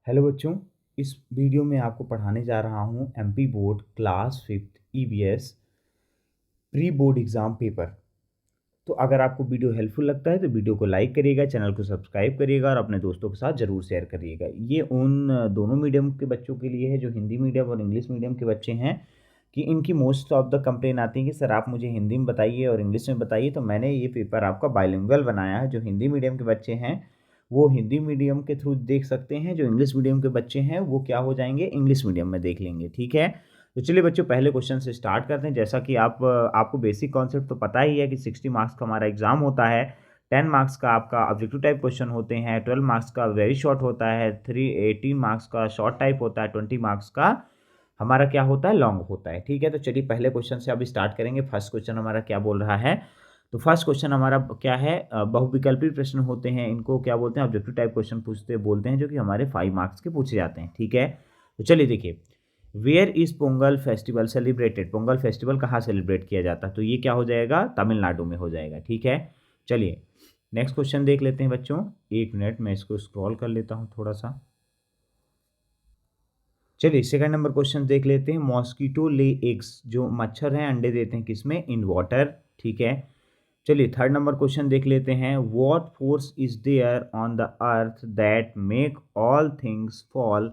Hello बच्चों, इस video में आपको पढ़ाने जा रहा हूँ MP board class 5th EVS pre board exam paper. तो अगर आपको वीडियो हेल्पफुल लगता है तो वीडियो को लाइक करिएगा, चैनल को सब्सक्राइब करिएगा और अपने दोस्तों के साथ ज़रूर शेयर करिएगा। ये उन दोनों मीडियम के बच्चों के लिए है जो हिंदी मीडियम और इंग्लिश मीडियम के बच्चे हैं कि इनकी मोस्ट ऑफ द कंप्लेन आती है कि सर आप मुझे हिंदी में बताइए और इंग्लिश में बताइए। तो मैंने ये पेपर आपका बाइलिंगुअल बनाया है। जो हिंदी मीडियम के बच्चे हैं वो हिंदी मीडियम के थ्रू देख सकते हैं, जो इंग्लिश मीडियम के बच्चे हैं वो क्या हो जाएंगे, इंग्लिश मीडियम में देख लेंगे। ठीक है, तो चलिए बच्चों पहले क्वेश्चन से स्टार्ट करते हैं। जैसा कि आपको बेसिक कॉन्सेप्ट तो पता ही है कि 60 मार्क्स का हमारा एग्जाम होता है। 10 मार्क्स का आपका ऑब्जेक्टिव टाइप क्वेश्चन होते हैं, 12 मार्क्स का वेरी शॉर्ट होता है, 18 मार्क्स का शॉर्ट टाइप होता है, 20 मार्क्स का हमारा क्या होता है, लॉन्ग होता है। ठीक है, तो चलिए पहले क्वेश्चन से अभी स्टार्ट करेंगे। फर्स्ट क्वेश्चन हमारा क्या बोल रहा है, तो फर्स्ट क्वेश्चन हमारा क्या है, बहुविकल्पी प्रश्न होते हैं, इनको क्या बोलते हैं, ऑब्जेक्टिव टाइप क्वेश्चन पूछते बोलते हैं, जो कि हमारे 5 मार्क्स के पूछे जाते हैं। ठीक है, तो चलिए देखिए, where is Pongal festival celebrated, Pongal festival कहाँ सेलिब्रेट किया जाता है, तो ये क्या हो जाएगा, तमिलनाडु में हो जाएगा। ठीक है, चलिए नेक्स्ट क्वेश्चन देख लेते हैं बच्चों। एक मिनट मैं इसको स्क्रॉल कर लेता हूँ थोड़ा सा। चलिए सेकंड नंबर क्वेश्चन देख लेते हैं। मॉस्किटो ले एग्स, जो मच्छर हैं अंडे देते हैं किसमें, इन वाटर। ठीक है, चलिए थर्ड नंबर क्वेश्चन देख लेते हैं। What force is there on the earth that make all things fall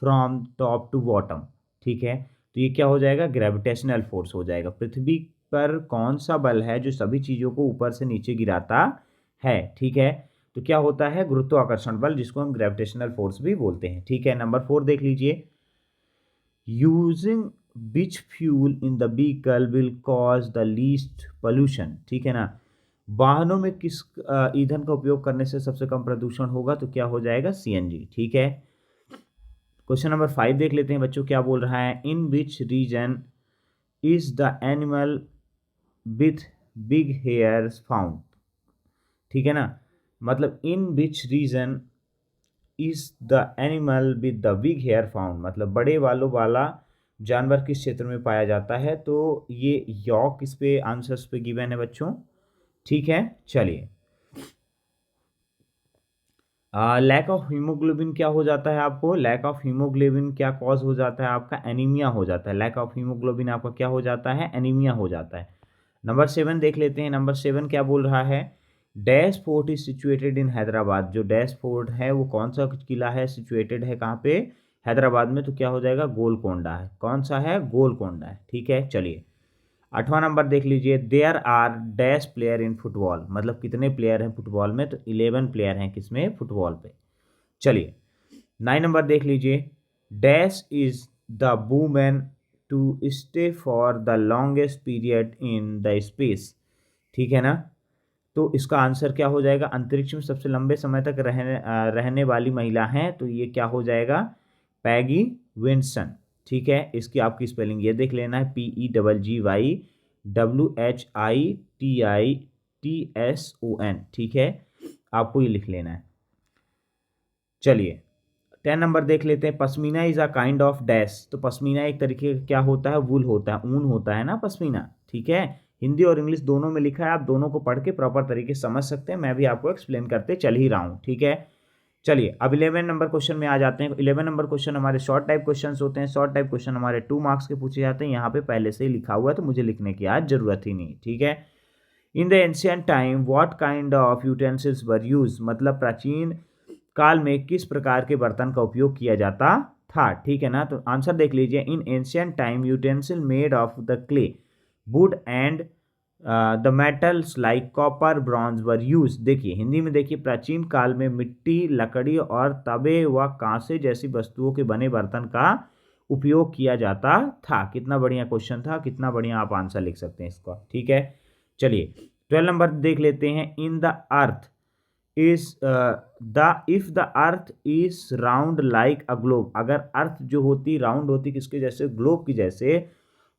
from top to bottom. ठीक है, तो ये क्या हो जाएगा, ग्रेविटेशनल फोर्स हो जाएगा। पृथ्वी पर कौन सा बल है जो सभी चीज़ों को ऊपर से नीचे गिराता है। ठीक है, तो क्या होता है, गुरुत्वाकर्षण बल, जिसको हम ग्रेविटेशनल फोर्स भी बोलते हैं। ठीक है, नंबर 4 देख लीजिए। Using which fuel in the vehicle will cause the least pollution. ठीक है ना, वाहनों में किस ईंधन का उपयोग करने से सबसे कम प्रदूषण होगा, तो क्या हो जाएगा, सीएनजी। ठीक है, क्वेश्चन नंबर 5 देख लेते हैं बच्चों, क्या बोल रहा है। In which region is the animal with big hairs found. ठीक है ना, मतलब in which region is the animal with the big hair found, मतलब बड़े बालों वाला जानवर किस क्षेत्र में पाया जाता है। तो ये यॉर्क इस पे आंसर्स पे गिवन है बच्चों। ठीक है, चलिए लैक ऑफ हीमोग्लोबिन क्या हो जाता है, आपको लैक ऑफ हीमोग्लोबिन क्या कॉज हो जाता है, आपका एनीमिया हो जाता है। लैक ऑफ हीमोग्लोबिन आपका क्या हो जाता है, एनीमिया हो जाता है। नंबर 7 देख लेते हैं। नंबर 7 क्या बोल रहा है। Dash fort is situated in Hyderabad, जो डैश फोर्ट है वो कौन सा किला है, सिचुएटेड है कहाँ पे, हैदराबाद में। तो क्या हो जाएगा, गोलकोंडा है। कौन सा है, गोलकोंडा है। ठीक है, चलिए 8वां नंबर देख लीजिए। There are dash player in football, मतलब कितने प्लेयर हैं फुटबॉल में, तो 11 प्लेयर हैं किसमें, फुटबॉल पे। चलिए 9 नंबर देख लीजिए। Dash is the women to stay for the longest period in the space. ठीक है ना, तो इसका आंसर क्या हो जाएगा, अंतरिक्ष में सबसे लंबे समय तक रहने वाली महिला हैं, तो ये क्या हो जाएगा, पैगी विंसन। ठीक है, इसकी आपकी स्पेलिंग ये देख लेना है, PEGGYWHITITSON। ठीक है, आपको ये लिख लेना है। चलिए 10 नंबर देख लेते हैं। Pashmina is a kind of dash, तो पश्मीना एक तरीके का क्या होता है, वूल होता है, ऊन होता है ना पश्मीना। ठीक है, हिंदी और इंग्लिश दोनों में लिखा है, आप दोनों को पढ़ के प्रॉपर तरीके से समझ सकते हैं, मैं भी आपको एक्सप्लेन करते चल ही रहा हूँ। ठीक है, चलिए अब 11 नंबर क्वेश्चन में आ जाते हैं। 11 नंबर क्वेश्चन हमारे शॉर्ट टाइप क्वेश्चन होते हैं। शॉर्ट टाइप क्वेश्चन हमारे 2 मार्क्स के पूछे जाते हैं। यहाँ पे पहले से ही लिखा हुआ है तो मुझे लिखने की आज जरूरत ही नहीं। ठीक है, in the ancient time what kind of utensils were use, मतलब प्राचीन काल में किस प्रकार के बर्तन का उपयोग किया जाता था। ठीक है ना, तो आंसर देख लीजिए। In ancient time utensil made of the clay would and the metals like copper bronze were use. देखिए हिंदी में देखिए, प्राचीन काल में मिट्टी, लकड़ी और तवे व कांसे जैसी वस्तुओं के बने बर्तन का उपयोग किया जाता था। कितना बढ़िया क्वेश्चन था, कितना बढ़िया आप आंसर लिख सकते हैं इसका। ठीक है, चलिए 12 नंबर देख लेते हैं। In the earth is the if the earth is round like a globe, अगर अर्थ जो होती राउंड होती किसके जैसे, ग्लोब की जैसे,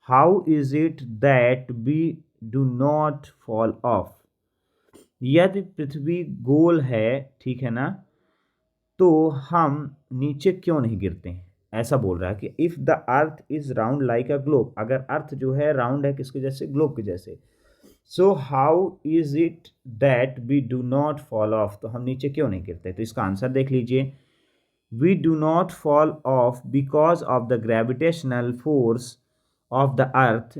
how is it that we do not fall off, यदि पृथ्वी गोल है, ठीक है ना, तो हम नीचे क्यों नहीं गिरते हैं। ऐसा बोल रहा है कि if the earth is round like a globe, अगर अर्थ जो है राउंड है किसके जैसे, ग्लोब के जैसे, so how is it that we do not fall off, तो हम नीचे क्यों नहीं गिरते। तो इसका आंसर देख लीजिए। We do not fall off because of the gravitational force of the earth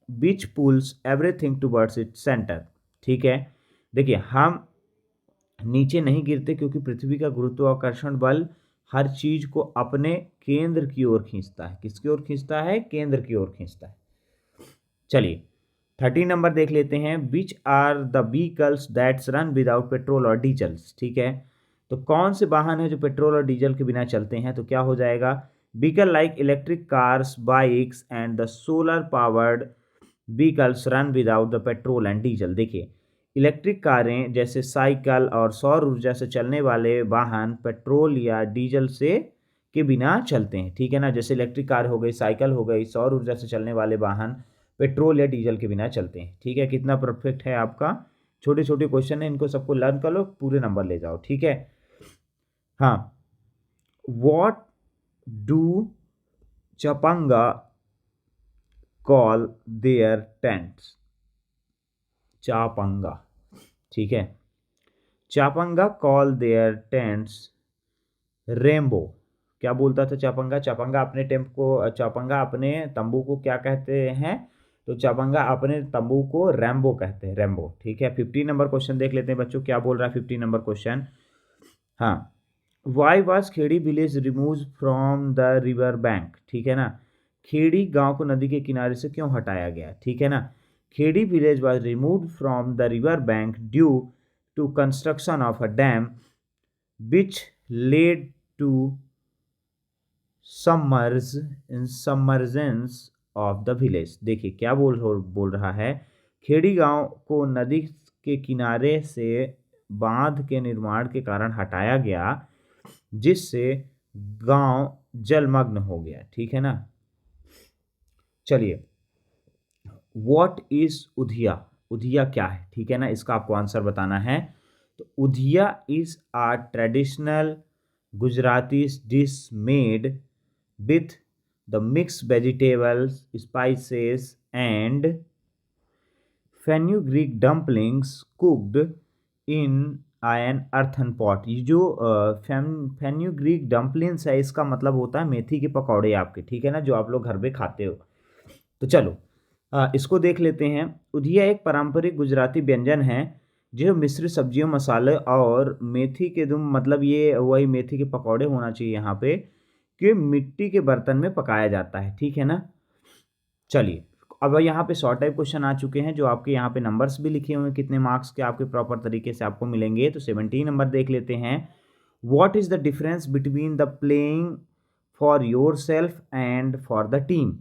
which pulls everything towards its center। ठीक है, देखिए हम नीचे नहीं गिरते क्योंकि पृथ्वी का गुरुत्वाकर्षण बल हर चीज को अपने केंद्र की ओर खींचता है। किसकी ओर खींचता है? केंद्र की ओर खींचता है। चलिए 13 नंबर देख लेते हैं। Which are the vehicles that's run without petrol और डीजल। ठीक है, तो कौन से वाहन है जो पेट्रोल और डीजल के बिना चलते हैं? तो क्या हो जाएगा? Vehicle like electric cars, bikes and the solar powered vehicles run without the petrol and diesel. देखिए इलेक्ट्रिक कारें जैसे साइकिल और सौर ऊर्जा से चलने वाले वाहन पेट्रोल या डीजल से के बिना चलते हैं। ठीक है ना, जैसे इलेक्ट्रिक कार हो गई, साइकिल हो गई, सौर ऊर्जा से चलने वाले वाहन पेट्रोल या डीजल के बिना चलते हैं। ठीक है, कितना परफेक्ट है आपका। छोटे छोटे क्वेश्चन है, इनको सबको लर्न कर लो, पूरे नंबर ले जाओ। ठीक है, हाँ, वॉट डू चपंगा कॉल देयर टेंट्स। चापंगा, ठीक है, चापंगा कॉल देयर टेंट्स रेम्बो। क्या बोलता था चापंगा? चापंगा अपने तंबू को क्या कहते हैं? तो चापंगा अपने तंबू को रैम्बो कहते हैं, रैम्बो। ठीक है, 15 नंबर क्वेश्चन देख लेते हैं बच्चों, क्या बोल रहा है 15 नंबर क्वेश्चन। हाँ, why was Khedi village remove from the river bank. ठीक है ना, खेड़ी गांव को नदी के किनारे से क्यों हटाया गया? ठीक है ना, Khedi village was removed from the river bank due to construction of a dam which led to submergence of the village. देखिए क्या बोल रहा है, खेड़ी गांव को नदी के किनारे से बांध के निर्माण के कारण हटाया गया जिससे गांव जलमग्न हो गया। ठीक है ना, चलिए व्हाट इज उधिया। उधिया क्या है? ठीक है ना, इसका आपको आंसर बताना है। तो undhiyu is a traditional Gujarati dish made with the mixed vegetables, spices and fenugreek dumplings cooked in an earthen pot। ये जो फेन्यूग्रीक डम्पलिंग्स है इसका मतलब होता है मेथी के पकौड़े आपके। ठीक है ना, जो आप लोग घर पे खाते हो। तो चलो इसको देख लेते हैं। उधिया एक पारंपरिक गुजराती व्यंजन है जो मिश्रित सब्जियों, मसाले और मेथी के दुम, मतलब ये वही मेथी के पकौड़े होना चाहिए यहाँ पे, कि मिट्टी के बर्तन में पकाया जाता है। ठीक है ना, चलिए अब यहाँ पे शॉर्ट टाइप क्वेश्चन आ चुके हैं जो आपके यहाँ पे नंबर्स भी लिखे हुए हैं, कितने मार्क्स के आपके प्रॉपर तरीके से आपको मिलेंगे। तो 17 नंबर देख लेते हैं। What is the difference between the playing for your self and for the team.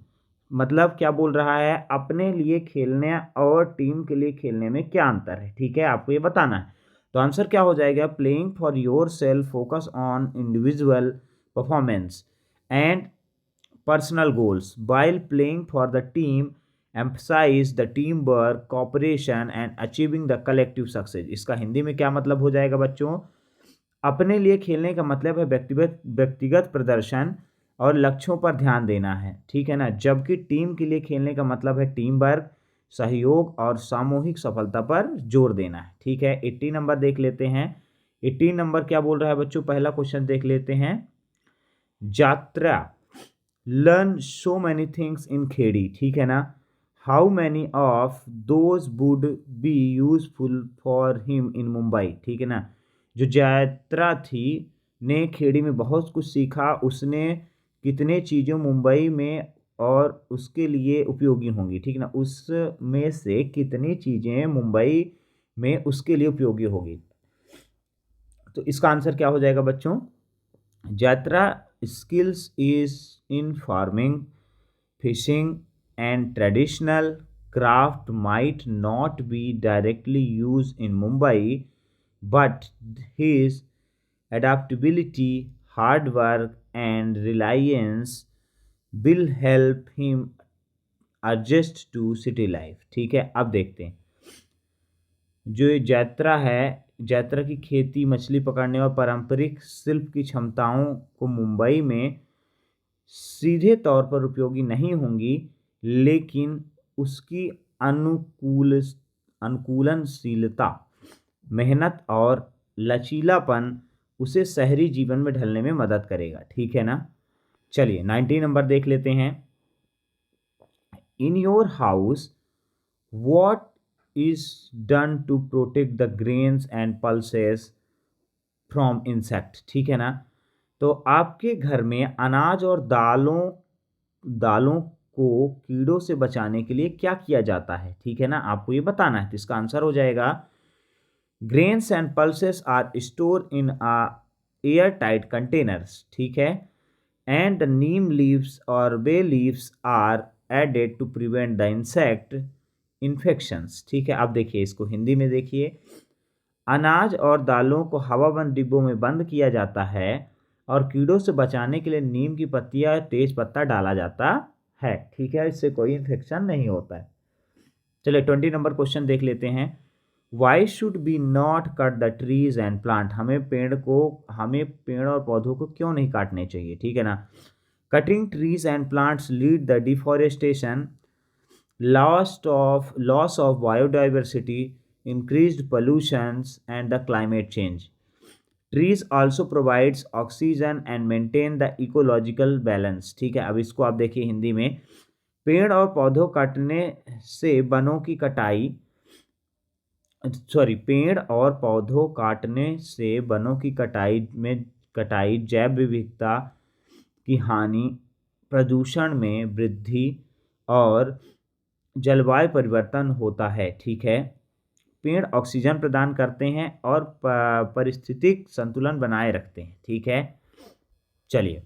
मतलब क्या बोल रहा है, अपने लिए खेलने और टीम के लिए खेलने में क्या अंतर है? ठीक है, आपको ये बताना है। तो आंसर क्या हो जाएगा? Playing for your self focus on individual performance and personal goals, while playing for the team emphasize the teamwork, cooperation and achieving the collective success। इसका हिंदी में क्या मतलब हो जाएगा बच्चों? अपने लिए खेलने का मतलब है व्यक्तिगत प्रदर्शन और लक्ष्यों पर ध्यान देना है। ठीक है ना, जबकि टीम के लिए खेलने का मतलब है टीम वर्क, सहयोग और सामूहिक सफलता पर जोर देना है। ठीक है, 80 नंबर देख लेते हैं। 80 नंबर क्या बोल रहा है बच्चों? पहला क्वेश्चन देख लेते हैं। Yatra learn so many things in Khedi. ठीक है ना, how many of those would be useful for him in Mumbai. ठीक है ना, जो यात्रा थी ने खेड़ी में बहुत कुछ सीखा, उसने कितने चीज़ों मुंबई में और उसके लिए उपयोगी होंगी। ठीक है ना, उसमें से कितनी चीज़ें मुंबई में उसके लिए उपयोगी होगी। तो इसका आंसर क्या हो जाएगा बच्चों? यात्रा skills is in farming, fishing and traditional craft might not be directly used in Mumbai, but his adaptability, hard work and reliance will help him adjust to city life। ठीक है, अब देखते हैं जो ये यात्रा है, यात्रा की खेती, मछली पकड़ने और पारंपरिक शिल्प की क्षमताओं को मुंबई में सीधे तौर पर उपयोगी नहीं होंगी, लेकिन उसकी अनुकूलनशीलता, मेहनत और लचीलापन उसे शहरी जीवन में ढलने में मदद करेगा, ठीक है ना। चलिए 19 नंबर देख लेते हैं। In your house what is done to protect the grains and pulses from insect, ठीक है ना। तो आपके घर में अनाज और दालों दालों को कीड़ों से बचाने के लिए क्या किया जाता है, ठीक है ना, आपको ये बताना है। तो इसका आंसर हो जाएगा grains and pulses are store in air tight containers, ठीक है, एंड द नीम लीव्स और bay leaves are added to prevent the insect infections, ठीक है। अब देखिए इसको हिंदी में देखिए। अनाज और दालों को हवाबंद डिब्बों में बंद किया जाता है और कीड़ों से बचाने के लिए नीम की पत्तियां तेज पत्ता डाला जाता है, ठीक है, इससे कोई इन्फेक्शन नहीं होता है। चलिए 20 नंबर क्वेश्चन देख लेते हैं। Why should be not cut the trees and plant, हमें पेड़ और पौधों को क्यों नहीं काटने चाहिए, ठीक है ना। Cutting trees and plants lead the deforestation, loss of biodiversity, increased pollutions, and the climate change. Trees also provides oxygen and maintain the ecological balance, ठीक है। अब इसको आप देखिए हिंदी में। पेड़ और पौधों काटने से वनों की कटाई पेड़ और पौधों काटने से वनों की कटाई, जैव विविधता की हानि, प्रदूषण में वृद्धि और जलवायु परिवर्तन होता है, ठीक है। पेड़ ऑक्सीजन प्रदान करते हैं और पारिस्थितिक संतुलन बनाए रखते हैं, ठीक है। चलिए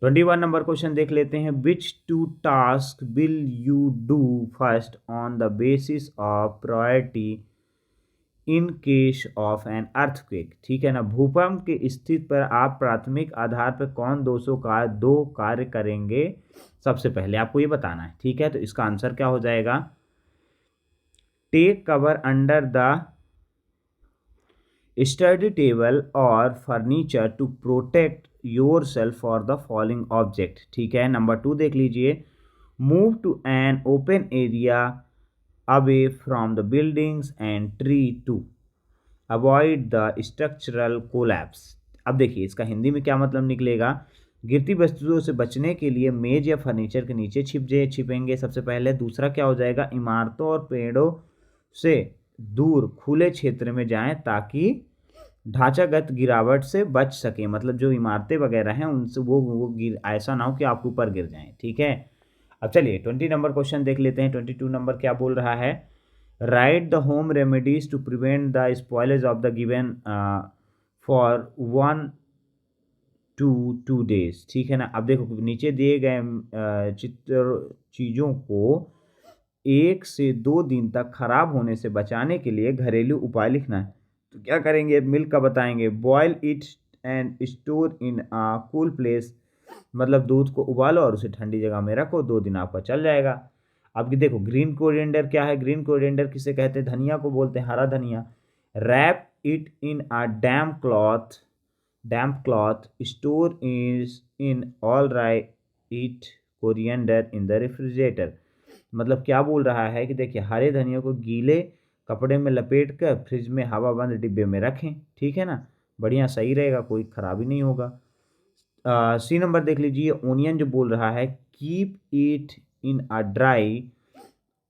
21 नंबर क्वेश्चन देख लेते हैं। Which two task will you do first on the basis of priority in case of an earthquake, ठीक है ना। भूकंप की स्थिति पर आप प्राथमिक आधार पर कौन दो कार्य करेंगे सबसे पहले, आपको ये बताना है, ठीक है। तो इसका आंसर क्या हो जाएगा, take cover under the study table और furniture to protect yourself for the falling object, ठीक है। नंबर 2 देख लीजिए। Move to an open area away from the buildings and tree to avoid the structural collapse. अब देखिए इसका हिंदी में क्या मतलब निकलेगा। गिरती वस्तुओं से बचने के लिए मेज या फर्नीचर के नीचे छिपेंगे सबसे पहले। दूसरा क्या हो जाएगा, इमारतों और पेड़ों से दूर खुले क्षेत्र में जाएं ताकि ढांचागत गिरावट से बच सके, मतलब जो इमारतें वगैरह हैं उनसे वो ऐसा ना हो कि आप ऊपर गिर जाएं, ठीक है। अब चलिए 20 नंबर क्वेश्चन देख लेते हैं। 22 नंबर क्या बोल रहा है, write the home remedies to prevent the spoilage of the given for 1 to 2 days, ठीक है ना। अब देखो नीचे दिए गए चीज़ों को 1 से 2 दिन तक खराब होने से बचाने के लिए घरेलू उपाय लिखना है। तो क्या करेंगे, मिल्क का बताएंगे। Boil it and store in a cool place, मतलब दूध को उबालो और उसे ठंडी जगह में रखो, 2 दिन आपका चल जाएगा। अब देखो ग्रीन कोरिएंडर क्या है, ग्रीन कोरिएंडर किसे कहते हैं, धनिया को बोलते हैं, हरा धनिया। Wrap it in a damp cloth, store is in all right coriander in the refrigerator. मतलब क्या बोल रहा है कि देखिए हरे धनिया को गीले कपड़े में लपेट कर फ्रिज में हवाबंद डिब्बे में रखें, ठीक है ना, बढ़िया सही रहेगा, कोई खराबी नहीं होगा। सी नंबर देख लीजिए। ओनियन जो बोल रहा है, keep it in a dry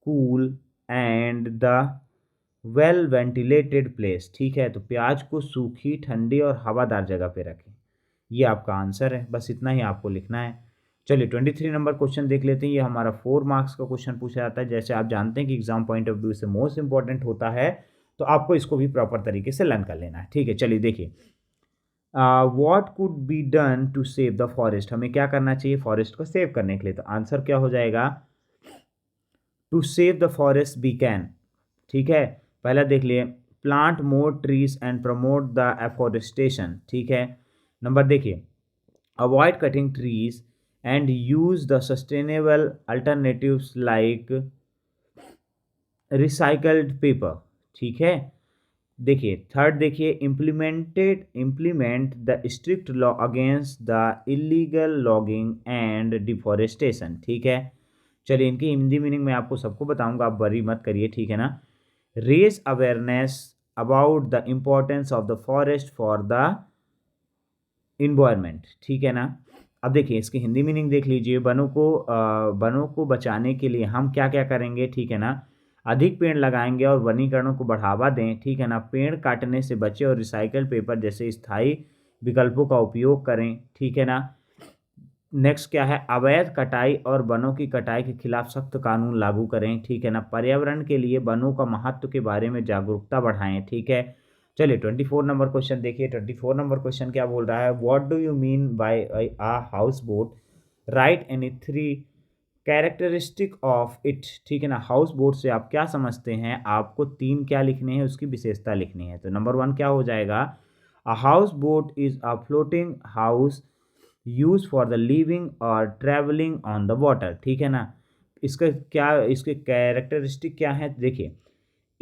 cool and the well ventilated place, ठीक है। तो प्याज को सूखी, ठंडी और हवादार जगह पे रखें। ये आपका आंसर है, बस इतना ही आपको लिखना है। चलिए 23 नंबर क्वेश्चन देख लेते हैं। ये हमारा 4 मार्क्स का क्वेश्चन पूछा जाता है। जैसे आप जानते हैं कि एग्जाम पॉइंट ऑफ व्यू से मोस्ट इंपॉर्टेंट होता है, तो आपको इसको भी प्रॉपर तरीके से लर्न कर लेना है, ठीक है। चलिए देखिए, what could be done to save the forest, हमें क्या करना चाहिए फॉरेस्ट को सेव करने के लिए। तो आंसर क्या हो जाएगा, to save the forest we can, ठीक है। पहला देख लिए, plant more trees and promote the afforestation, ठीक है। नंबर देखिए, avoid cutting trees and use the sustainable alternatives like recycled paper, ठीक है। देखिए थर्ड देखिए, implement the strict law against the illegal logging and deforestation, ठीक है। चलिए इनकी हिंदी मीनिंग मैं आपको सबको बताऊंगा, आप वरी मत करिए, ठीक है ना। Raise awareness about the importance of the forest for the environment, ठीक है ना। अब देखिए इसकी हिंदी मीनिंग देख लीजिए, वनों को बचाने के लिए हम क्या क्या करेंगे, ठीक है ना। अधिक पेड़ लगाएंगे और वनीकरण को बढ़ावा दें, ठीक है ना। पेड़ काटने से बचें और रिसाइकल पेपर जैसे स्थायी विकल्पों का उपयोग करें, ठीक है ना। नेक्स्ट क्या है, अवैध कटाई और वनों की कटाई के खिलाफ सख्त कानून लागू करें, ठीक है ना। पर्यावरण के लिए वनों का महत्व के बारे में जागरूकता बढ़ाएं, ठीक है। चलिए 24 नंबर क्वेश्चन देखिए। 24 नंबर क्वेश्चन क्या बोल रहा है, what do you mean by a house boat, right any 3 characteristic of it, ठीक है ना। हाउस बोट से आप क्या समझते हैं, आपको 3 क्या लिखने हैं, उसकी विशेषता लिखनी है। तो नंबर 1 क्या हो जाएगा, a house boat is a floating house use for the living और ट्रैवलिंग ऑन द वाटर, ठीक है ना। इसका क्या, इसके कैरेक्टरिस्टिक क्या है देखिए,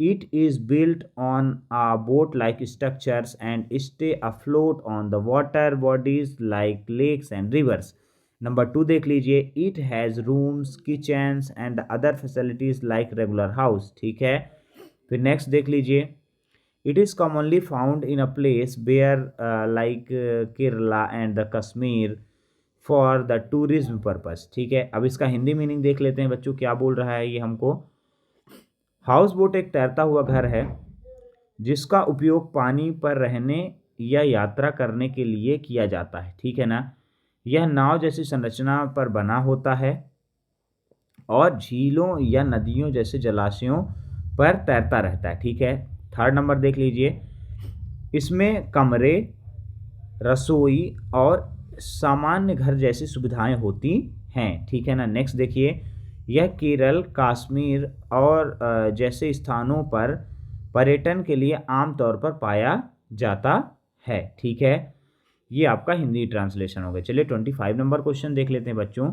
it is built on a boat like structures and stay afloat on the water bodies like lakes and rivers. Number 2 देख लीजिए, it has rooms kitchens and other facilities like regular house, ठीक है। फिर next देख लीजिए, it is commonly found in a place where Kerala and the Kashmir for the tourism purpose, ठीक है। अब इसका हिंदी मीनिंग देख लेते हैं बच्चों, क्या बोल रहा है ये हमको। हाउस बोट एक तैरता हुआ घर है जिसका उपयोग पानी पर रहने या यात्रा करने के लिए किया जाता है, ठीक है ना। यह नाव जैसी संरचना पर बना होता है और झीलों या नदियों जैसे जलाशयों पर तैरता रहता है, ठीक है। थर्ड नंबर देख लीजिए, इसमें कमरे, रसोई और सामान्य घर जैसी सुविधाएं होती हैं, ठीक है ना। नेक्स्ट देखिए, यह केरल, कश्मीर और जैसे स्थानों पर पर्यटन के लिए आमतौर पर पाया जाता है, ठीक है। ये आपका हिंदी ट्रांसलेशन हो गया। चलिए 25 नंबर क्वेश्चन देख लेते हैं बच्चों,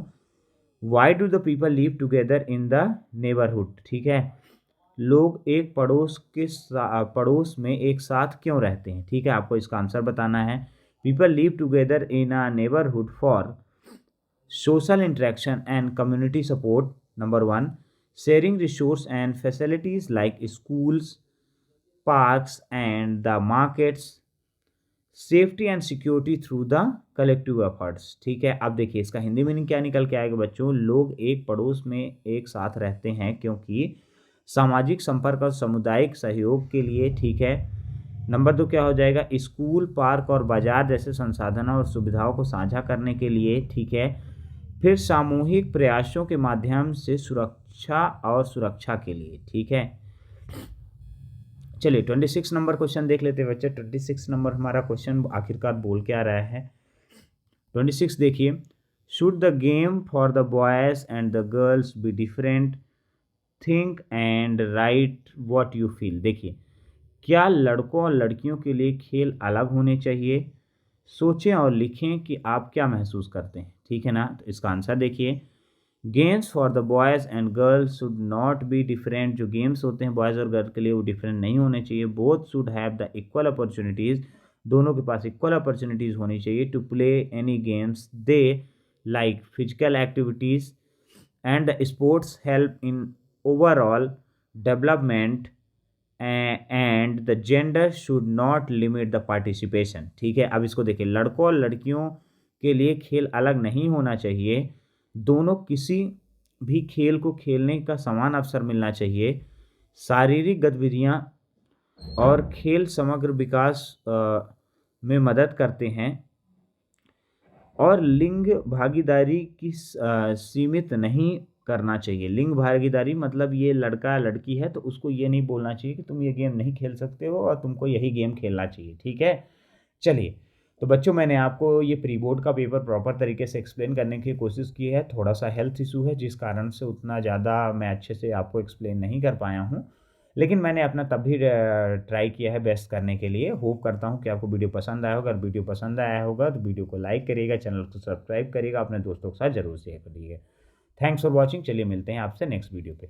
why do the people live together in the neighbourhood, ठीक है। लोग एक पड़ोस में एक साथ क्यों रहते हैं, ठीक है। आपको इसका आंसर बताना है। People live together in a neighbourhood for social interaction and community support, number 1, sharing resource and facilities like schools, parks and the markets, safety and security through the collective efforts, ठीक है। अब देखिए इसका Hindi meaning क्या निकल के आएगा बच्चों, लोग एक पड़ोस में एक साथ रहते हैं क्योंकि सामाजिक संपर्क और सामुदायिक सहयोग के लिए, ठीक है। नंबर 2 क्या हो जाएगा, स्कूल, पार्क और बाजार जैसे संसाधनों और सुविधाओं को साझा करने के लिए, ठीक है। फिर सामूहिक प्रयासों के माध्यम से सुरक्षा के लिए, ठीक है। चलिए 26 नंबर क्वेश्चन देख लेते हैं बच्चे। 26 नंबर हमारा क्वेश्चन आखिरकार बोल के आ रहा है। 26 देखिए, should the game for the boys and the girls be different, think and right what you feel. देखिए, क्या लड़कों और लड़कियों के लिए खेल अलग होने चाहिए, सोचें और लिखें कि आप क्या महसूस करते हैं, ठीक है ना। तो इसका आंसर देखिए, games for the boys and girls should not be different. जो गेम्स होते हैं बॉयज़ और गर्ल के लिए वो डिफरेंट नहीं होने चाहिए। Both should have the equal opportunities, दोनों के पास इक्वल अपॉर्चुनिटीज़ होनी चाहिए to play any games they like physical activities and the sports help in overall development and the gender should not limit the participation, ठीक है। अब इसको देखिए, लड़कों और लड़कियों के लिए खेल अलग नहीं होना चाहिए, दोनों किसी भी खेल को खेलने का समान अवसर मिलना चाहिए। शारीरिक गतिविधियां और खेल समग्र विकास में मदद करते हैं और लिंग भागीदारी की सीमित नहीं करना चाहिए। लिंग भागीदारी मतलब ये लड़का लड़की है तो उसको ये नहीं बोलना चाहिए कि तुम ये गेम नहीं खेल सकते हो और तुमको यही गेम खेलना चाहिए, ठीक है। चलिए, तो बच्चों मैंने आपको ये प्री बोर्ड का पेपर प्रॉपर तरीके से एक्सप्लेन करने की कोशिश की है। थोड़ा सा हेल्थ इशू है जिस कारण से उतना ज़्यादा मैं अच्छे से आपको एक्सप्लेन नहीं कर पाया हूँ, लेकिन मैंने अपना तब भी ट्राई किया है बेस्ट करने के लिए। होप करता हूँ कि आपको वीडियो पसंद आया होगा। अगर वीडियो पसंद आया होगा तो वीडियो को लाइक करिएगा, चैनल को सब्सक्राइब करिएगा, अपने दोस्तों के साथ जरूर शेयर करिएगा। Thanks for watching. चलिए मिलते हैं आपसे नेक्स्ट वीडियो पे।